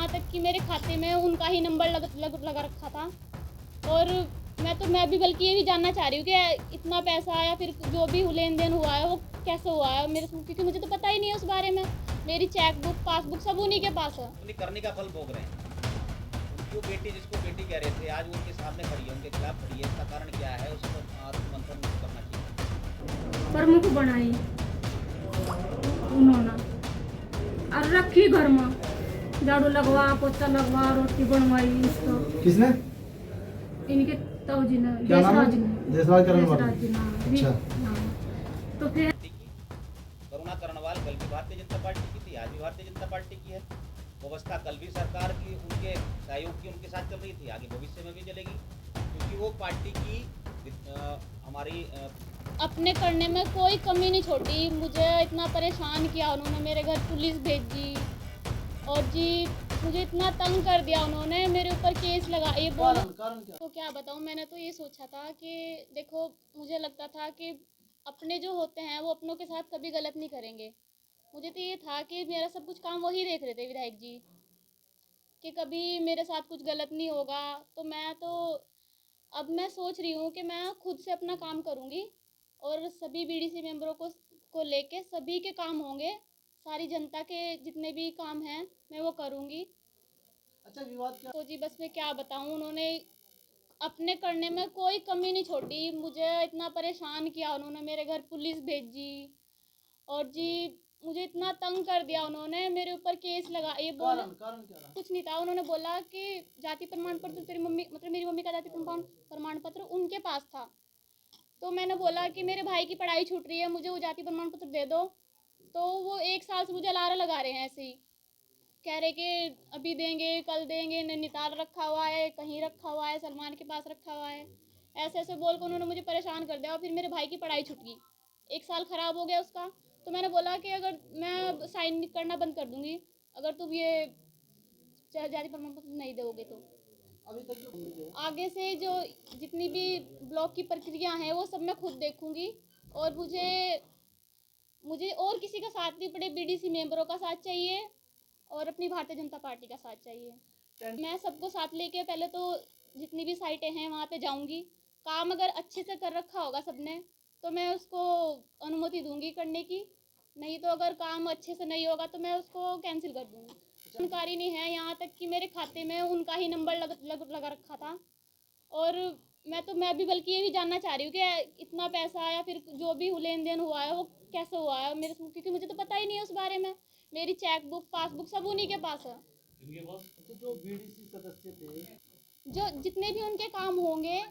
तक कि मेरे खाते में उनका ही नंबर लगा रखा था। और मैं भी बल्कि ये भी जानना चाह रही हूँ कि इतना पैसा या फिर जो भी लेन देन हुआ है वो कैसे हुआ है मेरे, क्योंकि मुझे तो पता ही नहीं है उस बारे में। मेरी चेक बुक पासबुक सब उन्हीं के पास है। अपनी करने का फल भोग रहे हैं। उनकी वो बेटी जिसको बेटी कह रहे थे आज वो उनके सामने खड़ी है, उनके खिलाफ खड़ी है, इसका कारण क्या है उसको मंथन करना चाहिए। प्रमुख बनाई उन्होंने और रखी घर में, झाड़ू लगवा पोछा लगवा रोटी बनवाई उसको। किसने? इनके ताऊजी ने, क्या नाम है? देशराज ने। देशराज करण वाला। देशराज जी ने। अच्छा। हाँ। तो फिर करुणा करणवाल कल भी भारतीय जनता पार्टी की थी, आज भी भारतीय जनता पार्टी की है। व्यवस्था कल भी सरकार की उनके सहयोग की उनके साथ चल रही थी, आगे भविष्य में भी चलेगी, क्योंकि वो पार्टी की हमारी अपने करने में कोई कमी नहीं छोड़ी। मुझे इतना परेशान किया उन्होंने, मेरे घर पुलिस भेजी और जी मुझे इतना तंग कर दिया उन्होंने, मेरे ऊपर केस लगा। ये बोलो तो क्या बताऊँ। मैंने तो ये सोचा था कि देखो, मुझे लगता था कि अपने जो होते हैं वो अपनों के साथ कभी गलत नहीं करेंगे। मुझे तो ये था कि मेरा सब कुछ काम वही देख रहे थे विधायक जी, कि कभी मेरे साथ कुछ गलत नहीं होगा। तो अब मैं सोच रही हूँ कि मैं खुद से अपना काम करूँगी और सभी बीडीसी मेंबरों को लेके सभी के काम होंगे, सारी जनता के जितने भी काम हैं मैं वो करूँगी। अच्छा, विवाद क्या? तो जी बस मैं क्या बताऊँ, उन्होंने अपने करने में कोई कमी नहीं छोड़ी। मुझे इतना परेशान किया उन्होंने, मेरे घर पुलिस भेजी और जी मुझे इतना तंग कर दिया उन्होंने, मेरे ऊपर केस लगा। ये बोला कारण क्या रहा? कुछ नहीं था। उन्होंने बोला कि जाति प्रमाण पत्र तेरी मम्मी, मतलब मेरी मम्मी का जाति प्रमाण पत्र उनके पास था। तो मैंने बोला कि मेरे भाई की पढ़ाई छूट रही है, मुझे वो जाति प्रमाण पत्र दे दो। तो वो 1 साल से मुझे लारा लगा रहे हैं ऐसे ही, कह रहे कि अभी देंगे कल देंगे, नैनीताल रखा हुआ है, कहीं रखा हुआ है, सलमान के पास रखा हुआ है, ऐसे ऐसे बोल कर उन्होंने मुझे परेशान कर दिया। और फिर मेरे भाई की पढ़ाई छूट गई, 1 साल ख़राब हो गया उसका। तो मैंने बोला कि अगर मैं साइन करना बंद कर दूँगी अगर तुम ये जाति प्रमाण पत्र नहीं दोगे तो। अभी तक जो आगे से जो जितनी भी ब्लॉक की प्रक्रिया हैं वो सब मैं खुद देखूंगी और मुझे और किसी का साथ नहीं पड़े, बीडीसी मेंबरों का साथ चाहिए और अपनी भारतीय जनता पार्टी का साथ चाहिए। मैं सबको साथ लेके पहले तो जितनी भी साइटें हैं वहाँ पे जाऊंगी। काम अगर अच्छे से कर रखा होगा सबने तो मैं उसको अनुमति दूंगी करने की, नहीं तो अगर काम अच्छे से नहीं होगा तो मैं उसको कैंसिल कर दूंगी। जानकारी नहीं है, यहाँ तक कि मेरे खाते में उनका ही नंबर लगा रखा था। और मैं भी बल्कि ये भी जानना चाह रही हूँ कि इतना पैसा या फिर जो भी लेन देन हुआ है वो कैसे हुआ है मेरे, क्योंकि मुझे तो पता ही नहीं है उस बारे में। मेरी चेक बुक पासबुक सब उन्हीं के पास है। इनके पास जो बीडीसी सदस्य थे, जो जितने भी उनके काम होंगे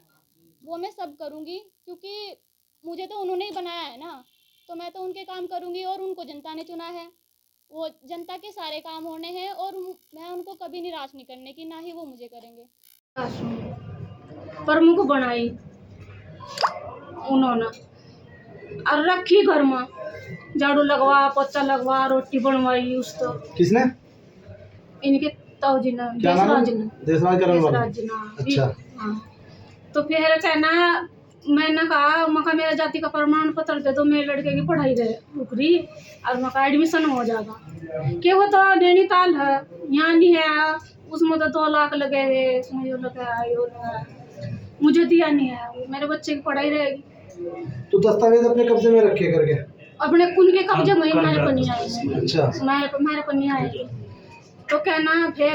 वो मैं सब करूँगी, क्योंकि मुझे तो उन्होंने ही बनाया है ना, तो मैं तो उनके काम करूँगी और उनको जनता ने चुना है। वो जनता के सारे काम होने हैं और मैं उनको कभी निराश नहीं करने की, ना ही वो मुझे करेंगे। प्रमुख बनाई उन्होंने और रखी घर में, झाड़ू लगवा पोछा लगवा रोटी बनवाई उसको। किसने? इनके ताऊजी ने, क्या नाम है? देशराज ने। देशराज करण वाला। देशराज जी ने। अच्छा। हाँ। तो फिर कहना, मैंने कहा मका मेरा जाति का प्रमाण पत्र दे दो, मेरे लड़के की पढ़ाई रुक रही और मका एडमिशन हो जाएगा। कि वो तो नैनीताल है, यहाँ नहीं है, उसमें तो 2 लाख लगे हुए, उसमें यो लगा मुझे दिया नहीं है, मेरे बच्चे की पढ़ाई रहेगी। तो दस्तावेज अपने कब्जे में रखे करके? अपने कुल के कब्जे में, मेरे को नहीं आएगी। अच्छा। मेरे को नहीं आएगी। तो कहना फिर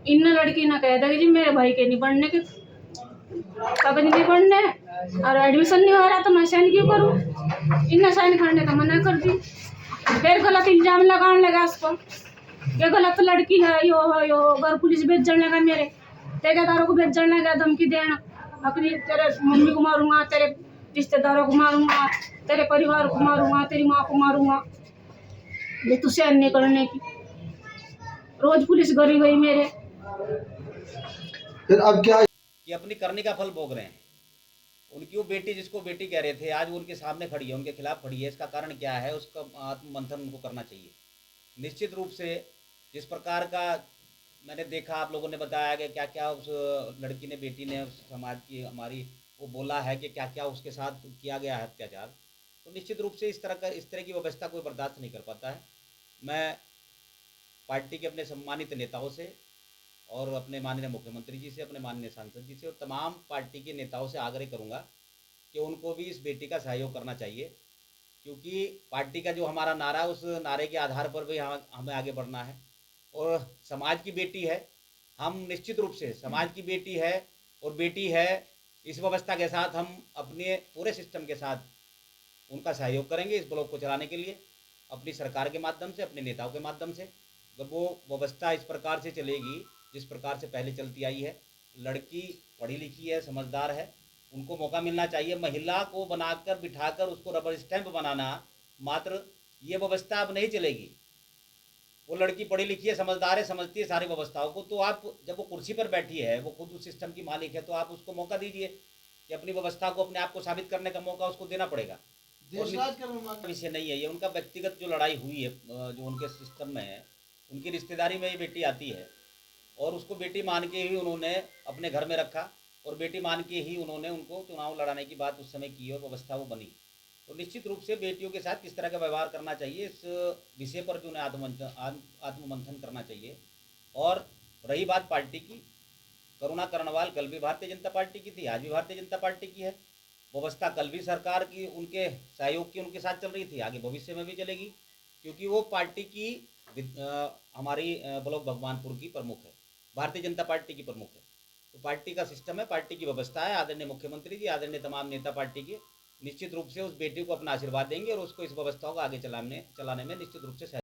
इन लड़की ने कह दिया कि जी मेरे भाई के नहीं पढ़ने के कागज नहीं पढ़ने और एडमिशन नहीं हो रहा तो मैं साइन क्यों करूँ। इन्हें साइन करने का मना कर दी। फिर गलत इल्जाम लगाने लगा उस पर, ये गलत लड़की है, यो घर पुलिस भेज जाने लगा, मेरे ठेकेदारों को भेज जाने लगा, धमकी देना अपनी, तेरे मम्मी को मारूंगा, तेरे रिश्तेदारों को मारूंगा, तेरे परिवार को मारूंगा, तेरी माँ को मारूंगा, ये तू सहन नहीं करने की। रोज पुलिस गरी गई मेरे। फिर अब क्या? कि अपनी करने का फल भोग रहे हैं। उनकी वो बेटी जिसको बेटी कह रहे थे आज वो उनके सामने खड़ी है, उनके खिलाफ खड़ी है, इसका कारण क्या है उसका आत्ममंथन उनको करना चाहिए। निश्चित रूप से जिस प्रकार का मैंने देखा, आप लोगों ने बताया कि क्या क्या उस लड़की ने, बेटी ने, उस समाज की हमारी वो बोला है कि क्या क्या उसके साथ किया गया है अत्याचार, तो निश्चित रूप से इस तरह की व्यवस्था कोई बर्दाश्त नहीं कर पाता है। मैं पार्टी के अपने सम्मानित नेताओं से और अपने माननीय मुख्यमंत्री जी से, अपने माननीय सांसद जी से और तमाम पार्टी के नेताओं से आग्रह करूंगा कि उनको भी इस बेटी का सहयोग करना चाहिए, क्योंकि पार्टी का जो हमारा नारा है उस नारे के आधार पर भी हमें आगे बढ़ना है। और समाज की बेटी है, हम निश्चित रूप से समाज की बेटी है और बेटी है, इस व्यवस्था के साथ हम अपने पूरे सिस्टम के साथ उनका सहयोग करेंगे इस ब्लॉक को चलाने के लिए, अपनी सरकार के माध्यम से, अपने नेताओं के माध्यम से। जब वो व्यवस्था इस प्रकार से चलेगी जिस प्रकार से पहले चलती आई है, लड़की पढ़ी लिखी है, समझदार है, उनको मौका मिलना चाहिए। महिला को बनाकर बिठाकर उसको रबर स्टैंप बनाना, मात्र ये व्यवस्था अब नहीं चलेगी। वो लड़की पढ़ी लिखी है, समझदार है, समझती है सारी व्यवस्थाओं को, तो आप जब वो कुर्सी पर बैठी है, वो खुद उस सिस्टम की मालिक है, तो आप उसको मौका दीजिए कि अपनी व्यवस्था को, अपने आप को साबित करने का मौका उसको देना पड़ेगा। देशराज का विषय नहीं है ये, उनका व्यक्तिगत जो लड़ाई हुई है जो उनके सिस्टम में है, उनकी रिश्तेदारी में ये बेटी आती है और उसको बेटी मान के ही उन्होंने अपने घर में रखा और बेटी मान के ही उन्होंने उनको चुनाव लड़ाने की बात उस समय की और व्यवस्था वो बनी। तो निश्चित रूप से बेटियों के साथ किस तरह का व्यवहार करना चाहिए इस विषय पर जो उन्हें आत्ममंथन करना चाहिए। और रही बात पार्टी की, करुणा कर्णवाल कल भी भारतीय जनता पार्टी की थी, आज भी भारतीय जनता पार्टी की है। व्यवस्था कल भी सरकार की उनके सहयोग की उनके साथ चल रही थी, आगे भविष्य में भी चलेगी, क्योंकि वो पार्टी की हमारी ब्लॉक भगवानपुर की प्रमुख है, भारतीय जनता पार्टी की प्रमुख है। तो पार्टी का सिस्टम है, पार्टी की व्यवस्था है। आदरणीय मुख्यमंत्री जी, आदरणीय तमाम नेता पार्टी के निश्चित रूप से उस बेटी को अपना आशीर्वाद देंगे और उसको इस व्यवस्थाओं को आगे चलाने में निश्चित रूप से